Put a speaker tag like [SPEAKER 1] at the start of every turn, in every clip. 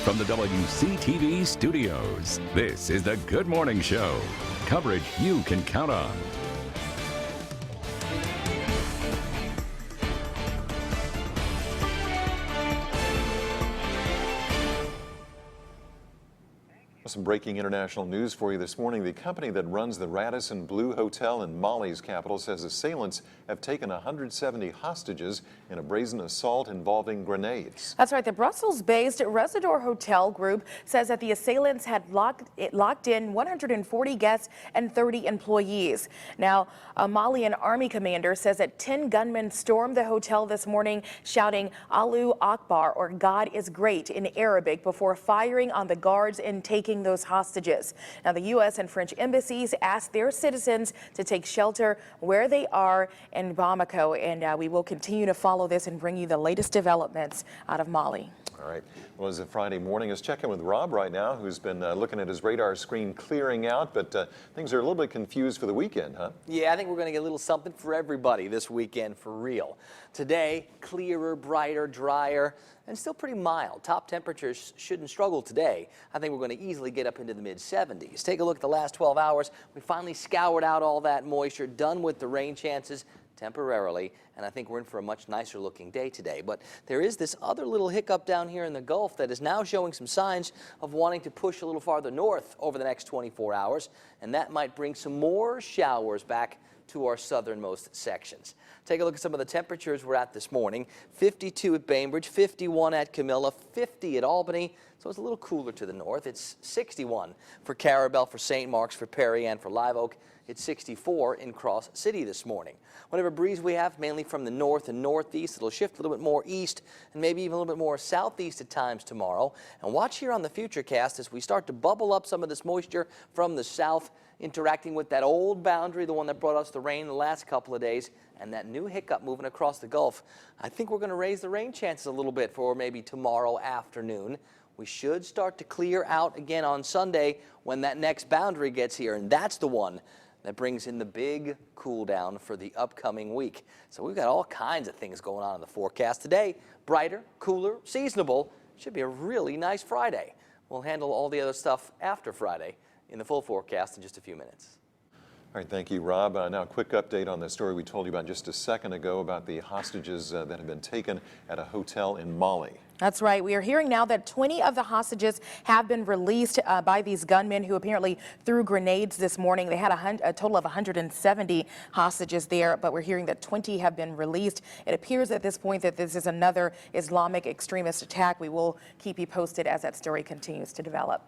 [SPEAKER 1] From the WCTV studios, this is the Good Morning Show. Coverage you can count on.
[SPEAKER 2] Some breaking international news for you this morning. The company that runs the Radisson Blu Hotel in Mali's capital says assailants have taken 170 hostages in a brazen assault involving grenades.
[SPEAKER 3] That's right. The Brussels-based Residor Hotel Group says that the assailants had locked in 140 guests and 30 employees. Now, a Malian army commander says that 10 gunmen stormed the hotel this morning, shouting Allahu Akbar, or God is great, in Arabic, before firing on the guards and taking those hostages. Now, the U.S. and French embassies asked their citizens to take shelter where they are in Bamako, and we will continue to follow this and bring you the latest developments out of Mali.
[SPEAKER 2] All right. Well, it's a Friday morning. Let's check in with Rob right now, who's been looking at his radar screen clearing out, but things are a little bit confused for the weekend, huh?
[SPEAKER 4] Yeah, I think we're going to get a little something for everybody this weekend for real. Today, clearer, brighter, drier, and still pretty mild. Top temperatures shouldn't struggle today. I think we're going to easily get up into the mid-70s. Take a look at the last 12 hours. We finally scoured out all that moisture, done with the rain chances temporarily, and I think we're in for a much nicer looking day today. But there is this other little hiccup down here in the Gulf that is now showing some signs of wanting to push a little farther north over the next 24 hours, and that might bring some more showers back to our southernmost sections. Take a look at some of the temperatures we're at this morning. 52 at Bainbridge, 51 at Camilla, 50 at Albany, so it's a little cooler to the north. It's 61 for Carabel, for St. Mark's, for Perry, and for Live Oak. It's 64 in Cross City this morning. Whatever breeze we have, mainly from the north and northeast, it'll shift a little bit more east and maybe even a little bit more southeast at times tomorrow. And watch here on the Futurecast as we start to bubble up some of this moisture from the south, interacting with that old boundary, the one that brought us the rain the last couple of days, and that new hiccup moving across the Gulf. I think we're going to raise the rain chances a little bit for maybe tomorrow afternoon. We should start to clear out again on Sunday when that next boundary gets here, and that's the one that brings in the big cool down for the upcoming week. So we've got all kinds of things going on in the forecast today. Brighter, cooler, seasonable. Should be a really nice Friday. We'll handle all the other stuff after Friday in the full forecast in just a few minutes.
[SPEAKER 2] All right, thank you, Rob. Now a quick update on the story we told you about just a second ago about the hostages that have been taken at a hotel in Mali.
[SPEAKER 3] That's right. We are hearing now that 20 of the hostages have been released by these gunmen who apparently threw grenades this morning. They had a total of 170 hostages there, but we're hearing that 20 have been released. It appears at this point that this is another Islamic extremist attack. We will keep you posted as that story continues to develop.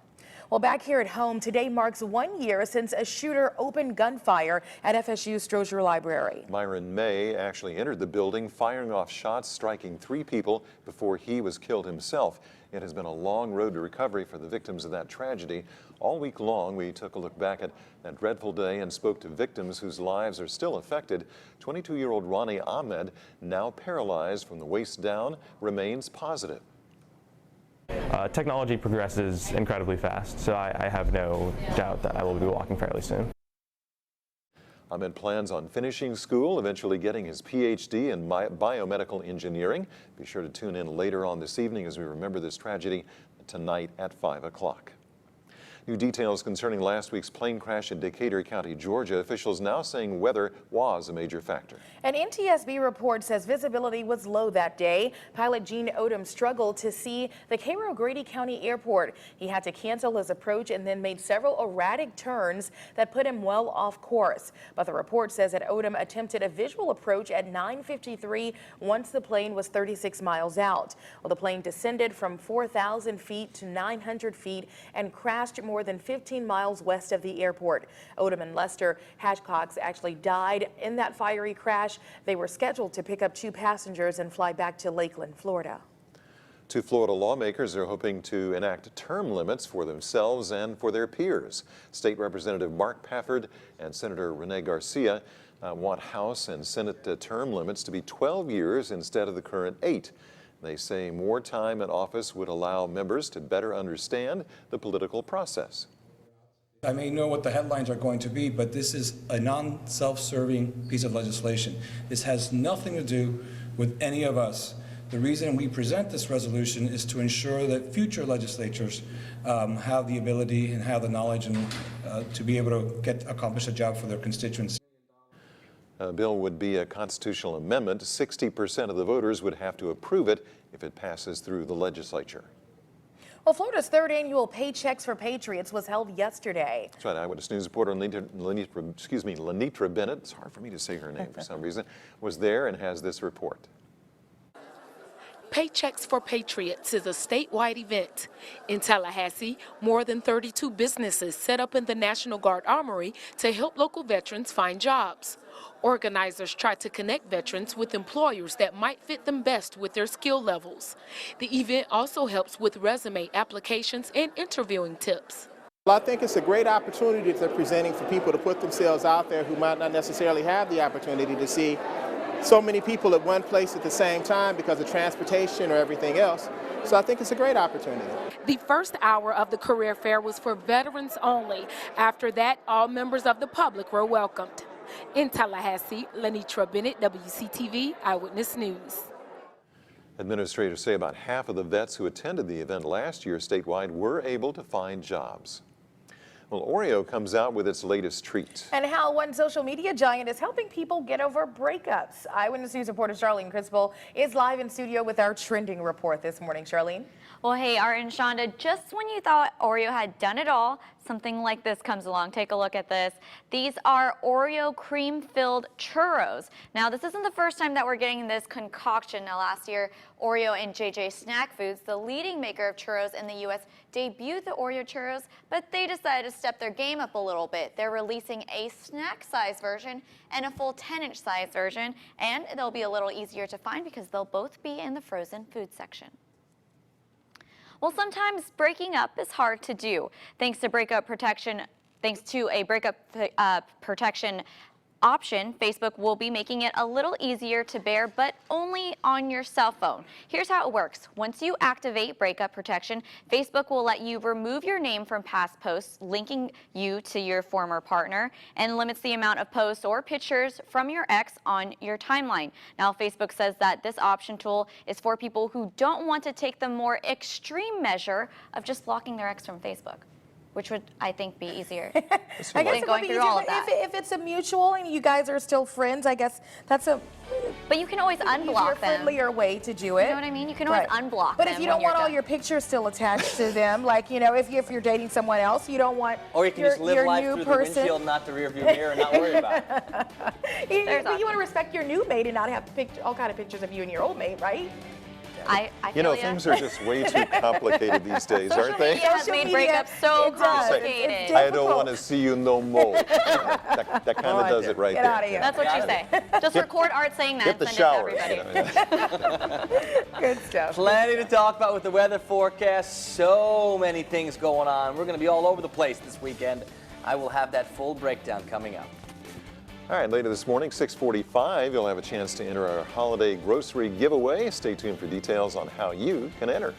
[SPEAKER 3] Well, back here at home, today marks 1 year since a shooter opened gunfire at FSU Strozier Library.
[SPEAKER 2] Myron May actually entered the building, firing off shots, striking 3 people before he was killed himself. It has been a long road to recovery for the victims of that tragedy. All week long, we took a look back at that dreadful day and spoke to victims whose lives are still affected. 22-year-old Ronnie Ahmed, now paralyzed from the waist down, remains positive.
[SPEAKER 5] Technology progresses incredibly fast, so I have no doubt that I will be walking fairly soon.
[SPEAKER 2] Ahmed plans on finishing school, eventually getting his PhD in biomedical engineering. Be sure to tune in later on this evening as we remember this tragedy tonight at 5 o'clock. New details concerning last week's plane crash in Decatur County, Georgia. Officials now saying weather was a major factor.
[SPEAKER 3] An NTSB report says visibility was low that day. Pilot Gene Odom struggled to see the Cairo Grady County Airport. He had to cancel his approach and then made several erratic turns that put him well off course. But the report says that Odom attempted a visual approach at 9:53 once the plane was 36 miles out. Well, the plane descended from 4,000 feet to 900 feet and crashed more than 15 miles west of the airport. Odom and Lester Hatchcox actually died in that fiery crash. They were scheduled to pick up 2 passengers and fly back to Lakeland, Florida.
[SPEAKER 2] 2 Florida lawmakers are hoping to enact term limits for themselves and for their peers. State Representative Mark Pafford and Senator Rene Garcia want House and Senate term limits to be 12 years instead of the current 8. They say more time in office would allow members to better understand the political process.
[SPEAKER 6] I may know what the headlines are going to be, but this is a non-self-serving piece of legislation. This has nothing to do with any of us. The reason we present this resolution is to ensure that future legislatures have the ability and have the knowledge and to be able to accomplish a job for their constituents.
[SPEAKER 2] A bill would be a constitutional amendment. 60% of the voters would have to approve it if it passes through the legislature.
[SPEAKER 3] Well, Florida's third annual Paychecks for Patriots was held yesterday.
[SPEAKER 2] That's right. Eyewitness News reporter Lenitra Bennett, it's hard for me to say her name for some reason, was there and has this report.
[SPEAKER 7] Paychecks for Patriots is a statewide event. In Tallahassee, more than 32 businesses set up in the National Guard Armory to help local veterans find jobs. Organizers try to connect veterans with employers that might fit them best with their skill levels. The event also helps with resume applications and interviewing tips.
[SPEAKER 8] Well, I think it's a great opportunity that they're presenting for people to put themselves out there who might not necessarily have the opportunity to see so many people at one place at the same time because of transportation or everything else. So I think it's a great opportunity.
[SPEAKER 7] The first hour of the career fair was for veterans only. After that, all members of the public were welcomed. In Tallahassee, Lenitra Bennett, WCTV Eyewitness News.
[SPEAKER 2] Administrators say about half of the vets who attended the event last year statewide were able to find jobs. Well, Oreo comes out with its latest treat.
[SPEAKER 3] And how one social media giant is helping people get over breakups. Eyewitness News reporter Charlene Crispell is live in studio with our trending report this morning. Charlene?
[SPEAKER 9] Well, hey, Art and Shonda, just when you thought Oreo had done it all, something like this comes along. Take a look at this. These are Oreo cream-filled churros. Now, this isn't the first time that we're getting this concoction. Now, last year, Oreo and JJ Snack Foods, the leading maker of churros in the U.S., debuted the Oreo churros, but they decided to step their game up a little bit. They're releasing a snack-size version and a full 10-inch size version, and they'll be a little easier to find because they'll both be in the frozen food section. Well, sometimes breaking up is hard to do. Thanks to a breakup protection option, Facebook will be making it a little easier to bear, but only on your cell phone. Here's how it works. Once you activate breakup protection, Facebook will let you remove your name from past posts linking you to your former partner and limits the amount of posts or pictures from your ex on your timeline. Now, Facebook says that this option tool is for people who don't want to take the more extreme measure of just blocking their ex from Facebook, which would, I think, be easier
[SPEAKER 3] I guess
[SPEAKER 9] than
[SPEAKER 3] it would
[SPEAKER 9] going
[SPEAKER 3] be
[SPEAKER 9] through
[SPEAKER 3] easier,
[SPEAKER 9] all of
[SPEAKER 3] but
[SPEAKER 9] that.
[SPEAKER 3] if it's a mutual and you guys are still friends, I guess that's a
[SPEAKER 9] But you can always
[SPEAKER 3] easier,
[SPEAKER 9] unblock them.
[SPEAKER 3] friendlier way to do it.
[SPEAKER 9] You know what I mean? You can always unblock
[SPEAKER 3] But
[SPEAKER 9] them
[SPEAKER 3] if you
[SPEAKER 9] when
[SPEAKER 3] don't
[SPEAKER 9] you're
[SPEAKER 3] want all
[SPEAKER 9] done.
[SPEAKER 3] your pictures still attached to them, like, you know, if you're dating someone else, you don't want
[SPEAKER 4] Or you can
[SPEAKER 3] your,
[SPEAKER 4] just live
[SPEAKER 3] your
[SPEAKER 4] life
[SPEAKER 3] new
[SPEAKER 4] through
[SPEAKER 3] person.
[SPEAKER 4] the windshield, not the rearview mirror, and not worry about it.
[SPEAKER 3] you
[SPEAKER 9] options.
[SPEAKER 3] want to respect your new mate and not have all kind of pictures of you and your old mate, right?
[SPEAKER 9] I
[SPEAKER 2] You know,
[SPEAKER 9] feel ya.
[SPEAKER 2] things are just way too complicated these days, aren't they?
[SPEAKER 9] Media has
[SPEAKER 3] Social
[SPEAKER 9] made
[SPEAKER 3] media,
[SPEAKER 9] breakups so
[SPEAKER 3] it does.
[SPEAKER 9] complicated.
[SPEAKER 3] It's
[SPEAKER 2] I don't
[SPEAKER 3] difficult.
[SPEAKER 2] want to see you no more. That kind of does it right
[SPEAKER 3] Get
[SPEAKER 2] there.
[SPEAKER 3] out of here.
[SPEAKER 9] That's what you say. Just record Art saying that
[SPEAKER 2] Hit
[SPEAKER 9] and
[SPEAKER 2] the
[SPEAKER 9] send
[SPEAKER 2] shower.
[SPEAKER 9] it to everybody.
[SPEAKER 3] Good stuff.
[SPEAKER 4] Plenty to talk about with the weather forecast. So many things going on. We're going to be all over the place this weekend. I will have that full breakdown coming up.
[SPEAKER 2] All right, later this morning, 6:45, you'll have a chance to enter our holiday grocery giveaway. Stay tuned for details on how you can enter.